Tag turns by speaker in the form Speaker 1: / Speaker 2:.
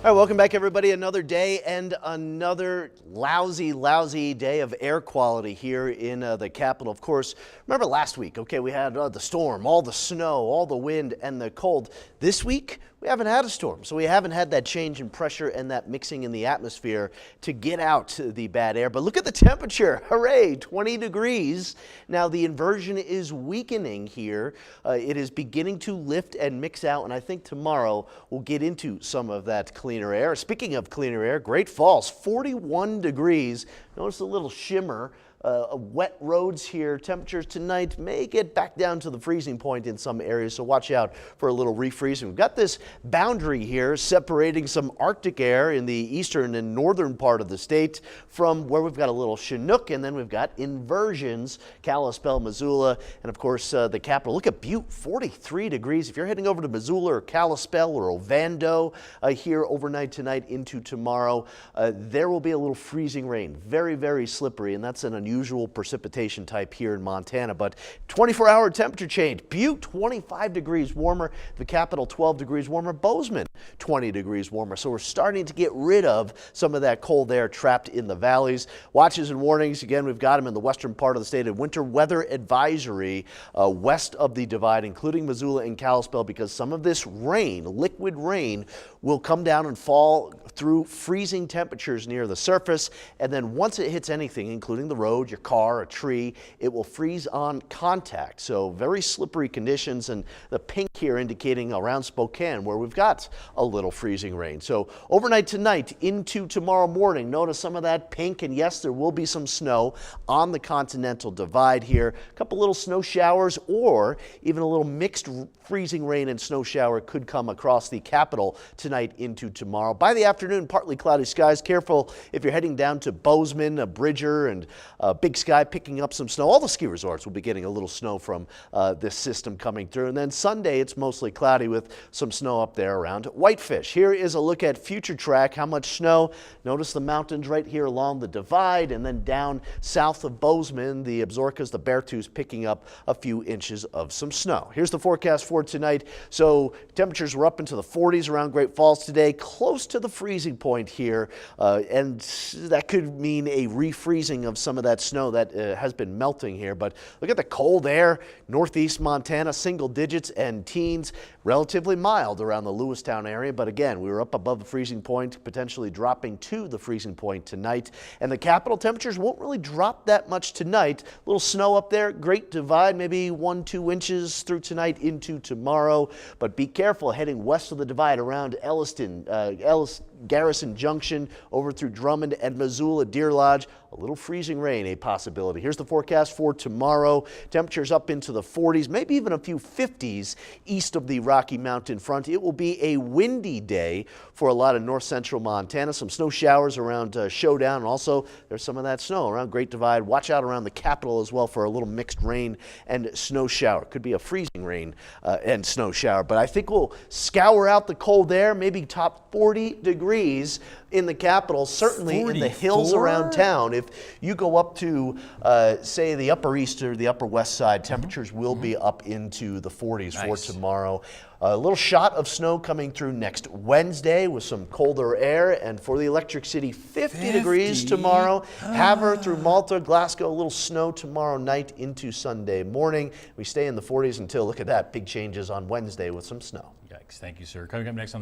Speaker 1: All right, welcome back, everybody. Another day and another lousy day of air quality here in the capital. Of course, remember last week, okay, we had the storm, all the snow, all the wind and the cold. This week, we haven't had a storm, so we haven't had that change in pressure and that mixing in the atmosphere to get out the bad air. But look at the temperature. Hooray, 20 degrees. Now, the inversion is weakening here. It is beginning to lift and mix out, and I think tomorrow we'll get into some of that cleaner air. Speaking of cleaner air, Great Falls, 41 degrees. Notice a little shimmer. Wet roads here. Temperatures tonight may get back down to the freezing point in some areas, so watch out for a little refreezing. We've got this boundary here separating some Arctic air in the eastern and northern part of the state from where we've got a little Chinook, and then we've got inversions, Kalispell, Missoula, and of course the capital. Look at Butte, 43 degrees. If you're heading over to Missoula or Kalispell or Ovando here overnight tonight into tomorrow, there will be a little freezing rain. Very slippery, and that's an unusual precipitation type here in Montana. But 24-hour temperature change. Butte 25 degrees warmer, the capital 12 degrees warmer, Bozeman 20 degrees warmer. So we're starting to get rid of some of that cold air trapped in the valleys. Watches and warnings, again, we've got them in the western part of the state. A winter weather advisory west of the divide, including Missoula and Kalispell, because some of this rain, liquid rain, will come down and fall through freezing temperatures near the surface, and then once it hits anything, including the road, your car, a tree, it will freeze on contact. So very slippery conditions, and the pink here indicating around Spokane where we've got a little freezing rain. So overnight tonight into tomorrow morning, notice some of that pink, and yes, there will be some snow on the continental divide here. A couple little snow showers or even a little mixed freezing rain and snow shower could come across the capital tonight into tomorrow. By the afternoon, partly cloudy skies. Careful if you're heading down to Bozeman, Bridger, and Big Sky, picking up some snow. All the ski resorts will be getting a little snow from this system coming through. And then Sunday, it's mostly cloudy with some snow up there around Whitefish. Here is a look at future track. How much snow? Notice the mountains right here along the divide, and then down south of Bozeman, the Absarokas, the Beartooths picking up a few inches of some snow. Here's the forecast for tonight. So temperatures were up into the 40s around Great Falls today, close to the freezing point here, and that could mean a refreezing of some of that snow that has been melting here. But look at the cold air, northeast Montana, single digits and teens, relatively mild around the Lewistown area. But again, we were up above the freezing point, potentially dropping to the freezing point tonight. And the capital temperatures won't really drop that much tonight. A little snow up there, Great Divide, maybe 1-2 inches through tonight into tomorrow. But be careful heading west of the divide around Elliston, Garrison Junction, over through Drummond and Missoula, Deer Lodge. A little freezing rain, a possibility. Here's the forecast for tomorrow. Temperatures up into the 40s, maybe even a few 50s east of the Rocky Mountain front. It will be a windy day for a lot of north central Montana. Some snow showers around Showdown, and also there's some of that snow around Great Divide. Watch out around the capital as well for a little mixed rain and snow shower. Could be a freezing rain and snow shower, but I think we'll scour out the cold air, maybe top 40 degrees in the capital, certainly 44? In the hills around town. If you go up to, say, the upper east or the upper west side, temperatures will be up into the 40s for tomorrow. A little shot of snow coming through next Wednesday with some colder air, and for the Electric City, 50 degrees tomorrow. Havre through Malta, Glasgow, a little snow tomorrow night into Sunday morning. We stay in the 40s until, look at that, big changes on Wednesday with some snow.
Speaker 2: Yikes. Thank you, sir. Coming up next on the